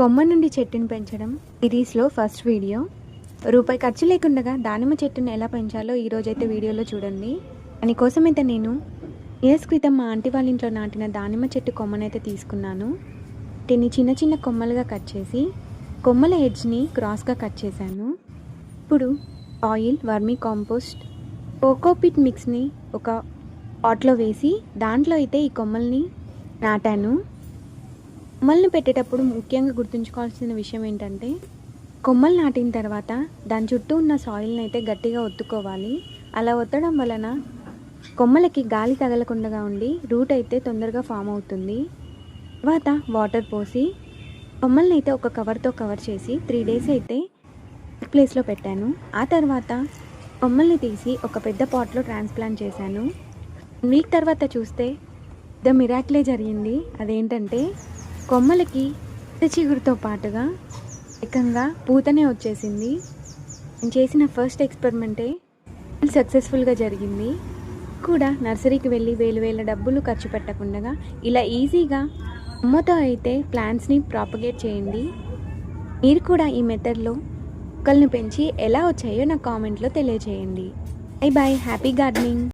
కొమ్మ నుండి చెట్టుని పెంచడం సిరీస్లో ఫస్ట్ వీడియో. రూపాయి ఖర్చు లేకుండా దానిమ్మ చెట్టును ఎలా పెంచాలో ఈరోజైతే వీడియోలో చూడండి. దానికోసమైతే నేను ఇయర్స్ క్రితం మా ఆంటీ వాళ్ళ ఇంట్లో నాటిన దానిమ్మ చెట్టు కొమ్మనైతే తీసుకున్నాను. వీటిని చిన్న చిన్న కొమ్మలుగా కట్ చేసి కొమ్మల ఎడ్జ్ని క్రాస్గా కట్ చేశాను. ఇప్పుడు ఆయిల్, వర్మీ కాంపోస్ట్, కోకోపిట్ మిక్స్ని ఒక పాట్లో వేసి దాంట్లో అయితే ఈ కొమ్మల్ని నాటాను. కొమ్మల్ని పెట్టేటప్పుడు ముఖ్యంగా గుర్తుంచుకోవాల్సిన విషయం ఏంటంటే, కొమ్మలు నాటిన తర్వాత దాని చుట్టూ ఉన్న సాయిల్ని అయితే గట్టిగా ఒత్తుకోవాలి. అలా ఒత్తడం వలన కొమ్మలకి గాలి తగలకుండా ఉండి రూట్ అయితే తొందరగా ఫామ్ అవుతుంది. తర్వాత వాటర్ పోసి కొమ్మల్ని అయితే ఒక కవర్తో కవర్ చేసి 3 days అయితే ప్లేస్లో పెట్టాను. ఆ తర్వాత కొమ్మల్ని తీసి ఒక పెద్ద పాట్లో ట్రాన్స్ప్లాంట్ చేశాను. వీక్ తర్వాత చూస్తే ద మిరాక్లే జరిగింది. అదేంటంటే కొమ్మలకి చిగురుతో పాటుగా ఏకంగా పూతనే వచ్చేసింది. నేను చేసిన ఫస్ట్ ఎక్స్పెరిమెంటే సక్సెస్ఫుల్గా జరిగింది. కూడా నర్సరీకి వెళ్ళి వేల డబ్బులు ఖర్చు పెట్టకుండా ఇలా ఈజీగా కొమ్మతో అయితే ప్లాంట్స్ని ప్రాపగేట్ చేయండి. మీరు కూడా ఈ మెథడ్లో మొక్కల్ని పెంచి ఎలా వచ్చాయో నా కామెంట్లో తెలియజేయండి. Bye bye, happy gardening.